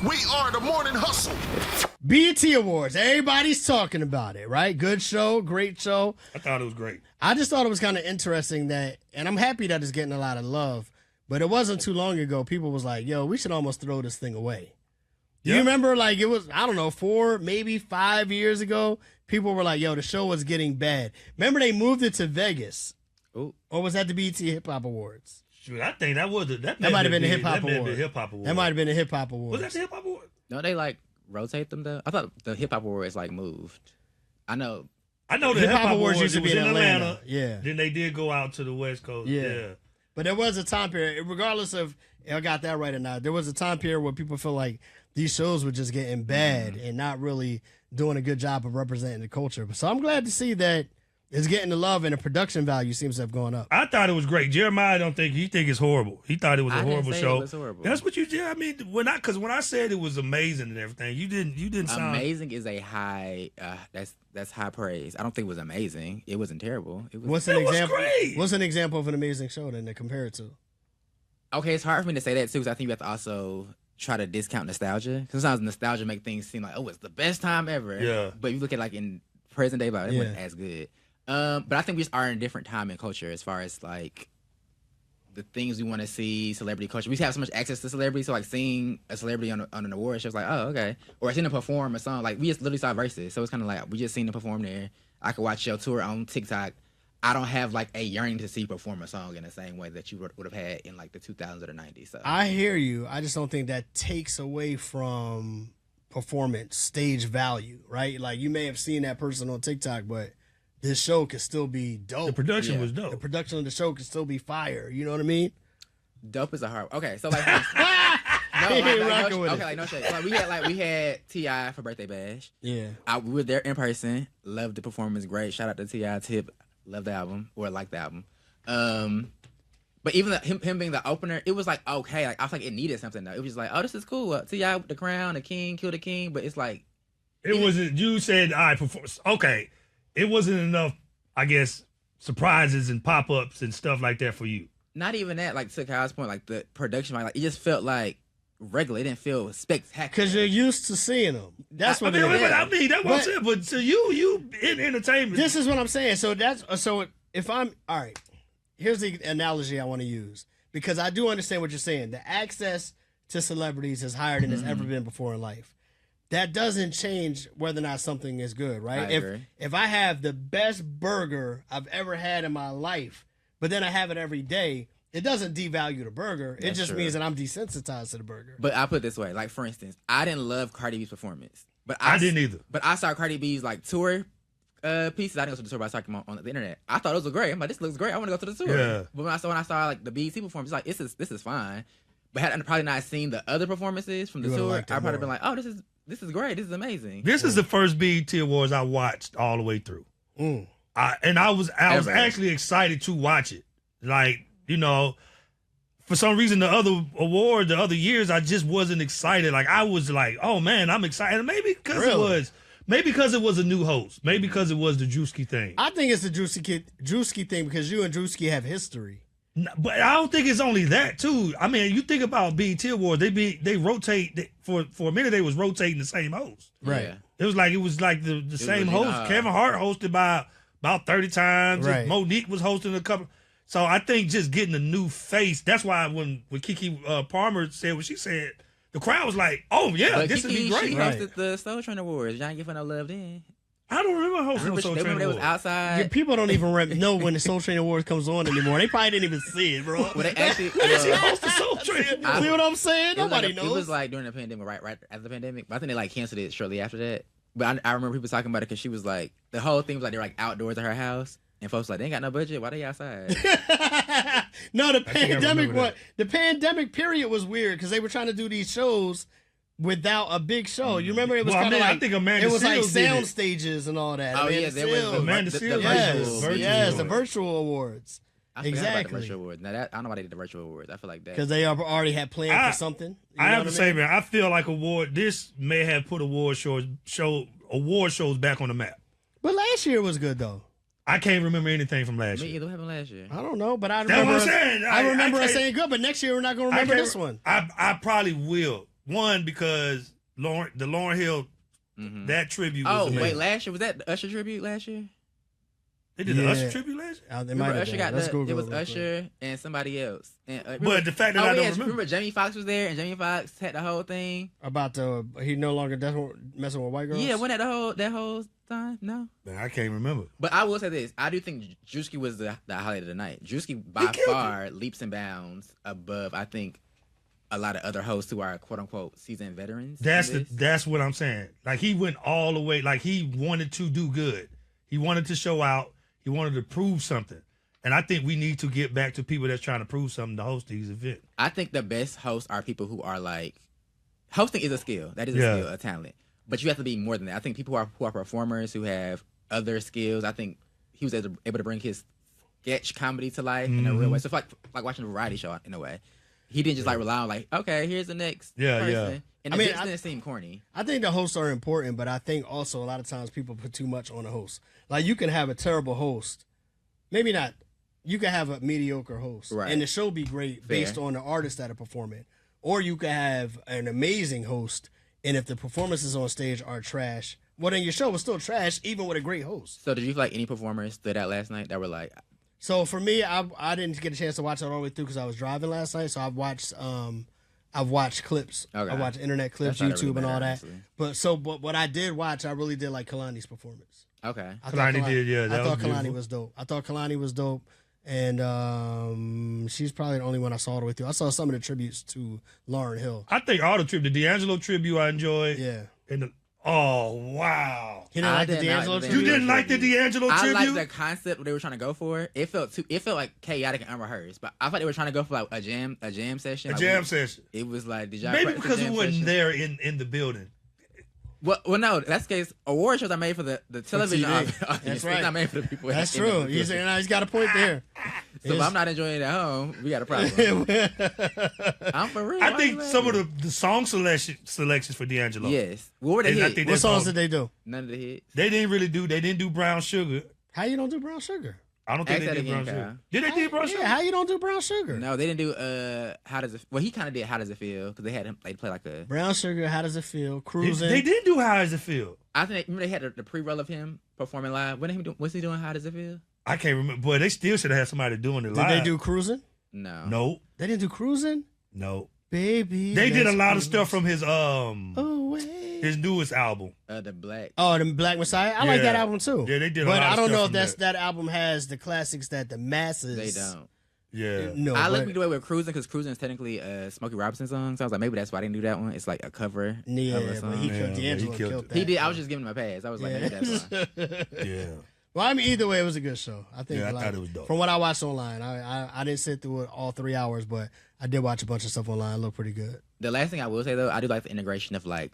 We are the Morning Hustle. BET Awards. Everybody's talking about it, right? Good show, great show. I thought it was great. I just thought it was kind of interesting that, and I'm happy that it's getting a lot of love, but it wasn't too long ago, people was like, yo, we should almost throw this thing away. Do you remember, like, it was, I don't know, 4, maybe 5 years ago, people were like, yo, the show was getting bad. Remember they moved it to Vegas? Ooh. Or was that the BET Hip Hop Awards? Shoot, I think that was That might have been the Hip Hop Award. Hip Hop Award. That might have been the Hip Hop Award. Was that the Hip Hop Award? Don't they like rotate them though? I thought the Hip Hop Awards like moved. I know the Hip Hop Awards used to be in in Atlanta. Yeah. Then they did go out to the West Coast. Yeah. But there was a time period, regardless of if I got that right or not, there was a time period where people feel like these shows were just getting bad and not really doing a good job of representing the culture. So I'm glad to see that it's getting the love and the production value seems to have gone up. I thought it was great. Jeremiah don't think it's horrible. He thought it was a horrible show. It was horrible. That's what you did. I mean, when I said it was amazing and everything, you didn't sound amazing is a high. That's high praise. I don't think it was amazing. It wasn't terrible. It was. What's an example? Great. What's an example of an amazing show then to compare it to? Okay, it's hard for me to say that too because I think you have to also try to discount nostalgia. Sometimes nostalgia make things seem like, oh, it's the best time ever. Yeah. But you look at like in present day, it wasn't as good. But I think we just are in a different time in culture as far as like the things we want to see, celebrity culture. We have so much access to celebrities, so like seeing a celebrity on an award show is like, oh, okay. Or seeing them perform a song, like we just literally saw Versus, so it's kind of like we just seen them perform there. I could watch your tour on TikTok. I don't have like a yearning to see you perform a song in the same way that you would have had in like the 2000s or the 90s. So I hear you. I just don't think that takes away from performance, stage value, right? Like you may have seen that person on TikTok, but this show could still be dope. The production was dope. The production of the show could still be fire. You know what I mean? Dope is a hard. Okay, so like, no shit. Like we had T.I. for Birthday Bash. Yeah, we were there in person. Loved the performance. Great. Shout out to T.I. Tip. Loved the album or liked the album. But even him being the opener, it was like okay. Like I feel like it needed something though. It was just like, oh, this is cool. T.I. with the crown, the king, kill the king. But it's like it wasn't. You said I perform. Okay. It wasn't enough, I guess, surprises and pop-ups and stuff like that for you. Not even that, like to Kyle's point, like the production, like it just felt like regular. It didn't feel spectacular. Because you're used to seeing them. That's what I mean, that's what I'm saying. But to you in entertainment. This is what I'm saying. So if I'm, all right, here's the analogy I want to use. Because I do understand what you're saying. The access to celebrities is higher than it's ever been before in life. That doesn't change whether or not something is good, right? I agree. If I have the best burger I've ever had in my life, but then I have it every day, it doesn't devalue the burger. It just means that I'm desensitized to the burger. But I put it this way, like for instance, I didn't love Cardi B's performance, but I didn't either. But I saw Cardi B's like tour pieces. I didn't go to the tour, but I saw them on the internet. I thought it was great. I'm like, this looks great. I want to go to the tour. Yeah. But when I saw like the BET performance, like this is fine. But had I probably not seen the other performances from the tour, I'd probably been like, oh, this is great. This is amazing. This is the first BET Awards I watched all the way through. I was actually excited to watch it. Like, you know, for some reason the other years I just wasn't excited. Like I was like, oh man, I'm excited. Maybe because it was a new host. Maybe because it was the Drewski thing. I think it's the Drewski thing because you and Drewski have history. But I don't think it's only that too. I mean, you think about BET Awards, they rotate for a minute. They was rotating the same host. Right. Yeah. It was like the same host. Kevin Hart hosted by about 30 times. Right. Monique was hosting a couple. So I think just getting a new face. That's why when Keke Palmer said what she said, the crowd was like, "Oh yeah, this would be great." She hosted the Soul Train Awards. Y'all ain't giving no love then. I don't remember hosting Soul Train Awards. They was outside. Yeah, people don't even know when the Soul Train Awards comes on anymore. They probably didn't even see it, bro. Well, they actually she hosted Soul Train. See what I'm saying? Nobody knows. It was like during the pandemic, right after the pandemic. But I think they like canceled it shortly after that. But I remember people talking about it because she was like, the whole thing was like they're like outdoors at her house, and folks like they ain't got no budget. Why they outside? No, the pandemic period was weird because they were trying to do these shows without a big show. You remember it was kind of like I think Amanda it was like Seales did sound it. stages and all that. Oh yeah, there was Amanda Seales. The virtual awards. I forgot Exactly. about the virtual awards. Now that I don't know why they did the virtual awards. I feel like that Because they already had planned for something. I have to say, man, I feel like this may have put award shows back on the map. But last year was good though. I can't remember anything from last Me year. either. What happened last year? I don't know, but I That's remember. what I'm saying. I remember us saying good, but next year we're not going to remember this one. I probably will One, because the Lauryn Hill, that tribute was amazing. Wait, last year, was that the Usher tribute last year? They did the Usher tribute last year? Remember Usher got it was Usher and somebody else. And, but the fact that I don't remember. Jamie Foxx was there, and Jamie Foxx had the whole thing. About he no longer messing with white girls? Yeah, wasn't that whole time? No. Man, I can't remember. But I will say this. I do think Drewski was the highlight of the night. Drewski, by far, leaps and bounds above, I think, a lot of other hosts who are quote-unquote seasoned veterans. That's what I'm saying. Like, he went all the way. Like, he wanted to do good. He wanted to show out. He wanted to prove something. And I think we need to get back to people that's trying to prove something to host these events. I think the best hosts are people who are like, hosting is a skill. That is a skill, a talent. But you have to be more than that. I think people who are performers, who have other skills. I think he was able to bring his sketch comedy to life in a real way. So it's like watching a variety show in a way. He didn't just like rely on like, okay, here's the next person. Yeah. And it didn't seem corny. I think the hosts are important, but I think also a lot of times people put too much on the host. Like, you can have a terrible host. Maybe not. You can have a mediocre host. Right. And the show be great based on the artists that are performing. Or you can have an amazing host, and if the performances on stage are trash, well, then your show was still trash, even with a great host. So did you feel like any performers stood out last night that were like... So for me, I didn't get a chance to watch it all the way through because I was driving last night. So I've watched clips. Okay. I watched internet clips, YouTube, and all that. Honestly. But what I did watch, I really did like Kalani's performance. Okay. I thought Kalani was dope. I thought Kalani was dope, and she's probably the only one I saw all the way through. I saw some of the tributes to Lauryn Hill. I think all the tribute, the D'Angelo tribute, I enjoyed. Yeah. And oh wow! You didn't like the D'Angelo tribute? You didn't like the D'Angelo tribute? I like the concept they were trying to go for. It felt like chaotic and unrehearsed, but I thought they were trying to go for like a jam session. Session. It was like, did y'all maybe because we wasn't session? there in the building. Well, no, that's the case. Award shows are made for the television audience. That's right. It's not made for the people. That's true. He's got a point there. So if I'm not enjoying it at home, we got a problem. I'm for real. I think some of the song selections for D'Angelo. Yes. What were they hit? What songs did they do? None of the hits. They didn't do Brown Sugar. How you don't do Brown Sugar? I don't think they did Brown Sugar. Did they do Brown Sugar? How you don't do Brown Sugar? No, they didn't do How Does It... Well, he kind of did How Does It Feel, because they had him play like a... Brown Sugar, How Does It Feel, Cruising. They did do How Does It Feel. I think, remember they had the pre-roll of him performing live. What's he doing How Does It Feel? I can't remember. Boy, they still should have had somebody doing it live. Did they do Cruising? No. Nope. They didn't do Cruising? No. Baby. They did a lot of stuff from his his newest album. The Black Messiah. I like that album too. Yeah, they did. But I don't know if that album has the classics that the masses. They don't. Yeah. No. I like the way we're Cruising, because Cruising is technically a Smokey Robinson song. So I was like, maybe that's why I didn't do that one. It's like a cover. Yeah, of a song. but he killed D'Angelo. Killed that. He did. I was just giving him a pass. I was like, maybe that's why. Yeah. Well, I mean, either way, it was a good show. I think. Yeah, I thought it was dope. From what I watched online, I didn't sit through it all 3 hours, but I did watch a bunch of stuff online. It looked pretty good. The last thing I will say though, I do like the integration of like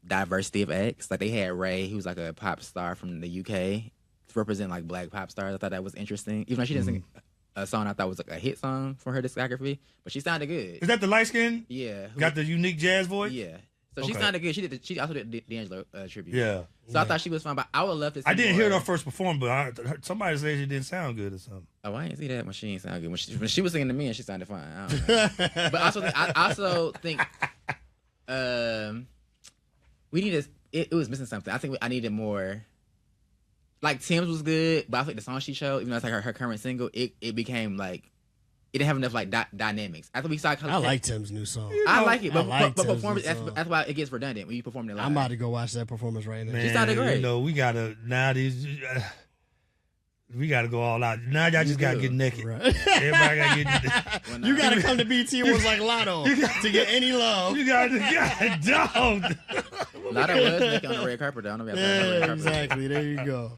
diversity of acts. Like they had Ray, who was like a pop star from the UK, to represent like black pop stars. I thought that was interesting, even though she didn't sing a song I thought was like a hit song for her discography, but she sounded good. Is that the light skin? Yeah. Got the unique jazz voice? Yeah. So she sounded good. She also did the D'Angelo tribute. Yeah. So I thought she was fun, but I would love to see I didn't more. hear her first perform, but somebody said she didn't sound good or something. Oh, I didn't see that when she didn't sound good. When she was singing to me and she sounded fine. I don't know. But I also think we need to. It was missing something. I think I needed more. Like Tim's was good, but I think the song she showed, even though it's like her current single, it became like it didn't have enough like dynamics. After we saw, I like Tim's new song. I like it, but Tim's performance. That's why it gets redundant when you perform it live. I'm about to go watch that performance right now. Man, she sounded great. You know, we gotta we gotta go all out. Now y'all just gotta get naked. Right. Everybody gotta get naked. You gotta come to BT Awards like Lotto to get any love. You gotta dog. Lotto was naked on the red carpet though. I don't know if y'all saw the red carpet. Exactly. There you go.